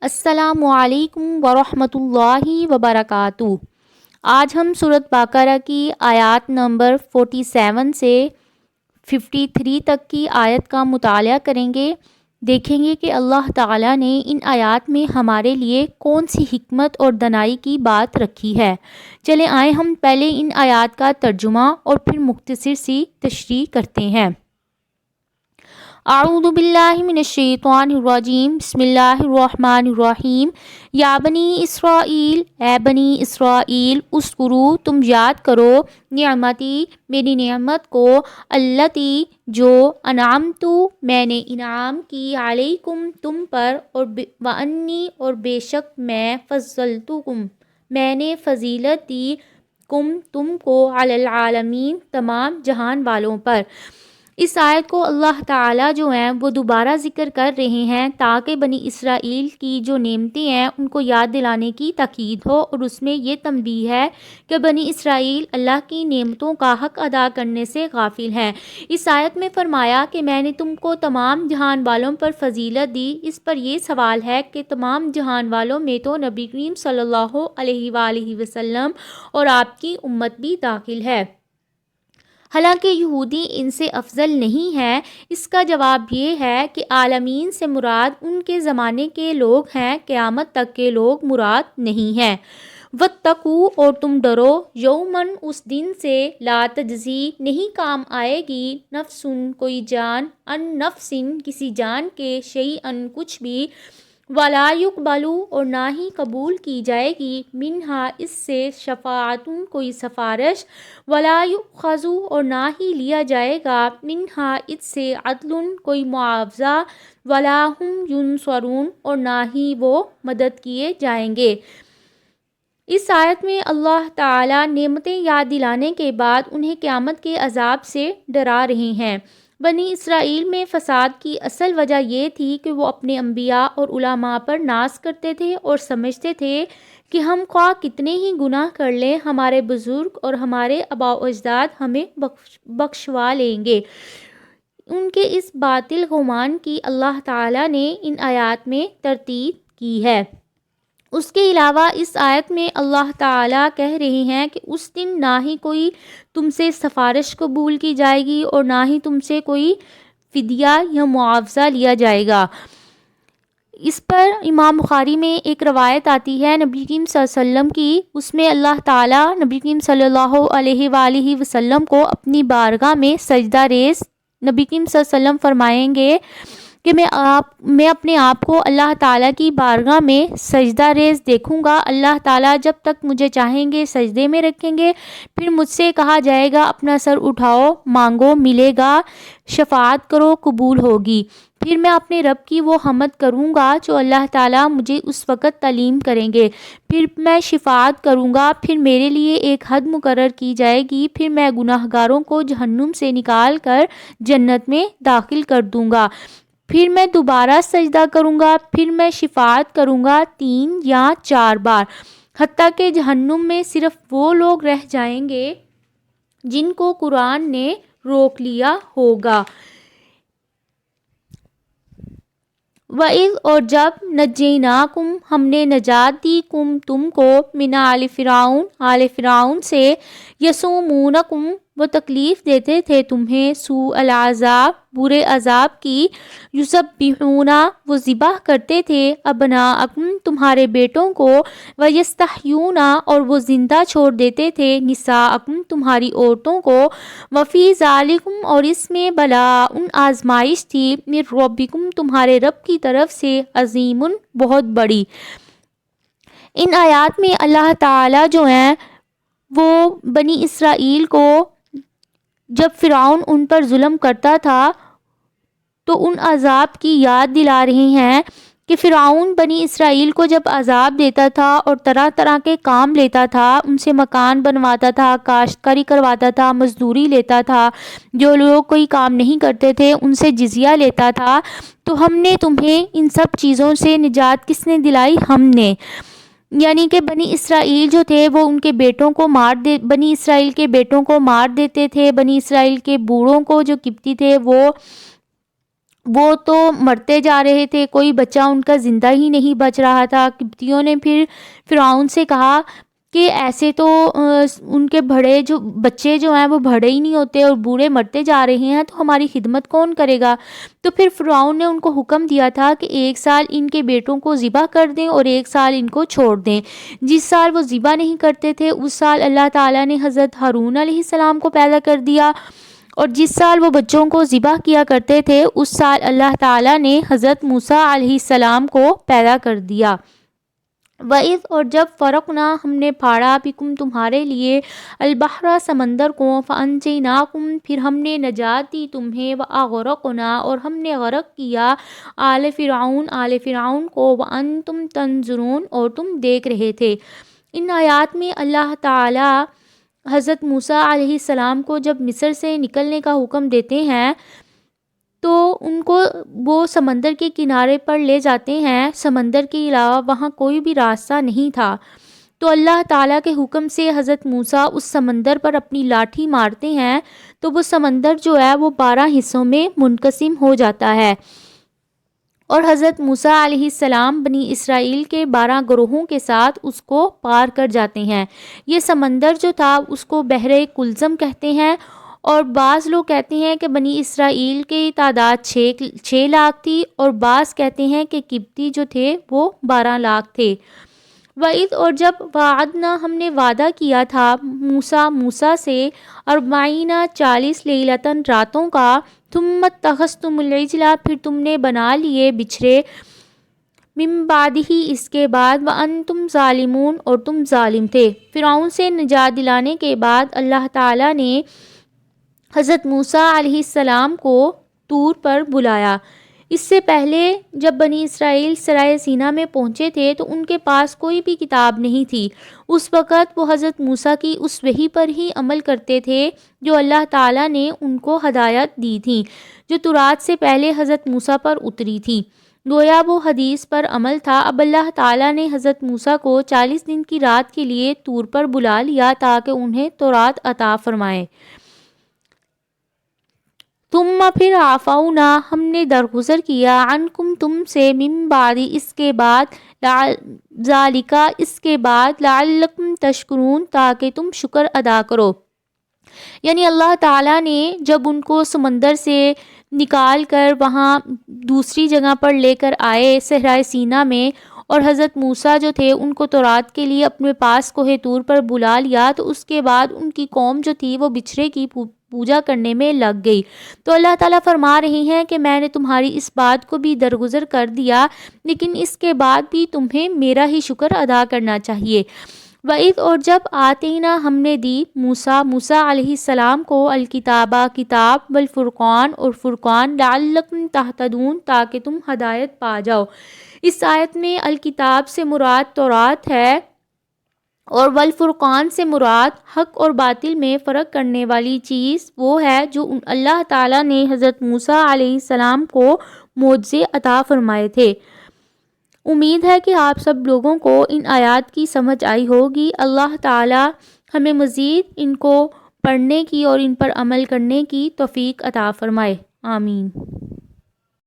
السلام علیکم ورحمۃ اللہ وبرکاتہ۔ آج ہم سورۃ بقرہ کی آیات نمبر 47 سے 53 تک کی آیت کا مطالعہ کریں گے۔ دیکھیں گے کہ اللہ تعالیٰ نے ان آیات میں ہمارے لیے کون سی حکمت اور دانائی کی بات رکھی ہے۔ چلیں آئیں ہم پہلے ان آیات کا ترجمہ اور پھر مختصر سی تشریح کرتے ہیں۔ اعوذ باللہ من الشیطان الرجیم، بسم اللہ الرحمن الرحیم۔ یا بنی اسرائیل، اے بنی اسرائیل، اذکروا تم یاد کرو، نعمتی میری نعمت کو، التی جو، انعمت میں نے انعام کی، علیکم تم پر، اور وانی اور بے شک میں، فضلتکم میں نے فضیلت دی، تم کو، علی العالمین تمام جہان والوں پر۔ اس آیت کو اللہ تعالیٰ جو ہیں وہ دوبارہ ذکر کر رہے ہیں تاکہ بنی اسرائیل کی جو نعمتیں ہیں ان کو یاد دلانے کی تاکید ہو، اور اس میں یہ تنبیہ ہے کہ بنی اسرائیل اللہ کی نعمتوں کا حق ادا کرنے سے غافل ہیں۔ اس آیت میں فرمایا کہ میں نے تم کو تمام جہان والوں پر فضیلت دی۔ اس پر یہ سوال ہے کہ تمام جہان والوں میں تو نبی کریم صلی اللہ علیہ وآلہ وسلم اور آپ کی امت بھی داخل ہے، حالانکہ یہودی ان سے افضل نہیں ہے۔ اس کا جواب یہ ہے کہ عالمین سے مراد ان کے زمانے کے لوگ ہیں، قیامت تک کے لوگ مراد نہیں ہیں۔ واتقوا اور تم ڈرو، یومن اس دن سے، لا تجزی نہیں کام آئے گی، نفسن کوئی جان، ان نفسن کسی جان کے، شیئن کچھ بھی، ولا یقبل اور نہ ہی قبول کی جائے گی، منہا اس سے، شفاعتن کوئی سفارش، ولا یؤخذ اور نہ ہی لیا جائے گا، منہا اس سے، عدل کوئی معاوضہ، ولا ہم ینصرون اور نہ ہی وہ مدد کیے جائیں گے۔ اس آیت میں اللہ تعالیٰ نعمتیں یاد دلانے کے بعد انہیں قیامت کے عذاب سے ڈرا رہے ہیں۔ بنی اسرائیل میں فساد کی اصل وجہ یہ تھی کہ وہ اپنے انبیاء اور علماء پر ناز کرتے تھے اور سمجھتے تھے کہ ہم خواہ کتنے ہی گناہ کر لیں، ہمارے بزرگ اور ہمارے آباء و اجداد ہمیں بخشوا لیں گے۔ ان کے اس باطل گمان کی اللہ تعالیٰ نے ان آیات میں تردید کی ہے۔ اس کے علاوہ اس آیت میں اللہ تعالیٰ کہہ رہے ہیں کہ اس دن نہ ہی کوئی تم سے سفارش قبول کی جائے گی اور نہ ہی تم سے کوئی فدیہ یا معاوضہ لیا جائے گا۔ اس پر امام بخاری میں ایک روایت آتی ہے نبی کریم صلی اللہ علیہ وسلم کی، اس میں اللہ تعالیٰ نبی کریم صلی اللہ علیہ وآلہ وسلم کو اپنی بارگاہ میں سجدہ ریز، نبی کریم صلی اللہ علیہ وسلم فرمائیں گے کہ میں اپنے آپ کو اللہ تعالیٰ کی بارگاہ میں سجدہ ریز دیکھوں گا۔ اللہ تعالیٰ جب تک مجھے چاہیں گے سجدے میں رکھیں گے، پھر مجھ سے کہا جائے گا اپنا سر اٹھاؤ، مانگو ملے گا، شفاعت کرو قبول ہوگی۔ پھر میں اپنے رب کی وہ حمد کروں گا جو اللہ تعالیٰ مجھے اس وقت تعلیم کریں گے۔ پھر میں شفاعت کروں گا، پھر میرے لیے ایک حد مقرر کی جائے گی، پھر میں گناہ گاروں کو جہنم سے نکال کر جنت میں داخل کر دوں گا۔ پھر میں دوبارہ سجدہ کروں گا، پھر میں شفاعت کروں گا 3 یا 4 بار، حتیٰ کہ جہنم میں صرف وہ لوگ رہ جائیں گے جن کو قرآن نے روک لیا ہوگا۔ وَإِذْ اور جب، نَجَّيْنَاكُمْ ہم نے نجات دی، تم کو، مِنْ آلِ فرعون آل فرعون سے، یسومونکم وہ تکلیف دیتے تھے تمہیں، سوء العذاب برے عذاب کی، یذبحون وہ ذبح کرتے تھے، ابناءکم تمہارے بیٹوں کو، ویستحیون اور وہ زندہ چھوڑ دیتے تھے، نساءکم تمہاری عورتوں کو، وفی ذالکم اور اس میں بلاء آزمائش تھی، من ربکم تمہارے رب کی طرف سے، عظیم بہت بڑی۔ ان آیات میں اللہ تعالیٰ جو ہیں وہ بنی اسرائیل کو جب فرعون ان پر ظلم کرتا تھا تو ان عذاب کی یاد دلا رہے ہیں کہ فرعون بنی اسرائیل کو جب عذاب دیتا تھا اور طرح طرح کے کام لیتا تھا، ان سے مکان بنواتا تھا، کاشتکاری کرواتا تھا، مزدوری لیتا تھا، جو لوگ کوئی کام نہیں کرتے تھے ان سے جزیہ لیتا تھا، تو ہم نے تمہیں ان سب چیزوں سے نجات کس نے دلائی؟ ہم نے، یعنی کہ بنی اسرائیل جو تھے وہ ان کے بیٹوں کو بنی اسرائیل کے بیٹوں کو مار دیتے تھے، بنی اسرائیل کے بوڑھوں کو جو قبطی تھے وہ وہ تو مرتے جا رہے تھے، کوئی بچہ ان کا زندہ ہی نہیں بچ رہا تھا۔ قبطیوں نے پھر فرعون سے کہا کہ ایسے تو ان کے بڑے جو بچے جو ہیں وہ بڑے ہی نہیں ہوتے اور بوڑھے مرتے جا رہے ہیں، تو ہماری خدمت کون کرے گا؟ تو پھر فرعون نے ان کو حکم دیا تھا کہ 1 سال ان کے بیٹوں کو ذبح کر دیں اور 1 سال ان کو چھوڑ دیں۔ جس سال وہ ذبح نہیں کرتے تھے اس سال اللہ تعالیٰ نے حضرت ہارون علیہ السلام کو پیدا کر دیا، اور جس سال وہ بچوں کو ذبح کیا کرتے تھے اس سال اللہ تعالیٰ نے حضرت موسیٰ علیہ السلام کو پیدا کر دیا۔ وَإِذْ اور جب فرقنا ہم نے پھاڑا بکم تمہارے لیے البحر سمندر کو فانجیناکم پھر ہم نے نجات دی تمہیں واغرقنا اور ہم نے غرق کیا آل فرعون کو وانتم تنظرون اور تم دیکھ رہے تھے۔ ان آیات میں اللہ تعالی حضرت موسیٰ علیہ السلام کو جب مصر سے نکلنے کا حکم دیتے ہیں تو ان کو وہ سمندر کے کنارے پر لے جاتے ہیں، سمندر کے علاوہ وہاں کوئی بھی راستہ نہیں تھا۔ تو اللہ تعالیٰ کے حکم سے حضرت موسیٰ اس سمندر پر اپنی لاٹھی مارتے ہیں تو وہ سمندر جو ہے وہ 12 حصوں میں منقسم ہو جاتا ہے، اور حضرت موسیٰ علیہ السلام بنی اسرائیل کے 12 گروہوں کے ساتھ اس کو پار کر جاتے ہیں۔ یہ سمندر جو تھا اس کو بحر کلزم کہتے ہیں، اور بعض لوگ کہتے ہیں کہ بنی اسرائیل کی تعداد 6 لاکھ تھی، اور بعض کہتے ہیں کہ قبطی جو تھے وہ 12 لاکھ تھے۔ وَإِذْ اور جب وعدنا ہم نے وعدہ کیا تھا موسیٰ سے 40 لیلتاً راتوں کا، ثم اتخذتم العجل پھر تم نے بنا لیے بچھڑے، من بعدہ اس کے بعد، وانتم ظالمون اور تم ظالم تھے۔ فرعون سے نجات دلانے کے بعد اللہ تعالیٰ نے حضرت موسیٰ علیہ السلام کو طور پر بلایا۔ اس سے پہلے جب بنی اسرائیل سرائے سینا میں پہنچے تھے تو ان کے پاس کوئی بھی کتاب نہیں تھی۔ اس وقت وہ حضرت موسیٰ کی اس وحی پر ہی عمل کرتے تھے جو اللہ تعالیٰ نے ان کو ہدایت دی تھی، جو تورات سے پہلے حضرت موسیٰ پر اتری تھی۔ گویا وہ حدیث پر عمل تھا۔ اب اللہ تعالیٰ نے حضرت موسیٰ کو 40 دن کی رات کے لیے طور پر بلا لیا تاکہ انہیں تورات عطا فرمائے۔ ثم پھر عفونا ہم نے درگزر کیا عنکم تم سے، من بعد اس کے بعد، ذالک اس کے بعد، لعلکم تشکرون تاکہ تم شکر ادا کرو۔ یعنی اللہ تعالیٰ نے جب ان کو سمندر سے نکال کر وہاں دوسری جگہ پر لے کر آئے صحرائے سینا میں، اور حضرت موسیٰ جو تھے ان کو تورات کے لیے اپنے پاس کوہ طور پر بلا لیا، تو اس کے بعد ان کی قوم جو تھی وہ بچھڑے کی پوجا کرنے میں لگ گئی۔ تو اللہ تعالیٰ فرما رہے ہیں کہ میں نے تمہاری اس بات کو بھی درگزر کر دیا، لیکن اس کے بعد بھی تمہیں میرا ہی شکر ادا کرنا چاہیے۔ وَإِذْ اور جب آتینا ہم نے دی موسیٰ علیہ السلام کو الکتابہ کتاب، والفرقان اور فرقان، لعلکم تہتدون تاکہ تم ہدایت پا جاؤ۔ اس آیت میں الکتاب سے مراد تورات ہے، اور والفرقان سے مراد حق اور باطل میں فرق کرنے والی چیز وہ ہے جو اللہ تعالیٰ نے حضرت موسیٰ علیہ السلام کو معجزے عطا فرمائے تھے۔ امید ہے کہ آپ سب لوگوں کو ان آیات کی سمجھ آئی ہوگی۔ اللہ تعالیٰ ہمیں مزید ان کو پڑھنے کی اور ان پر عمل کرنے کی توفیق عطا فرمائے، آمین۔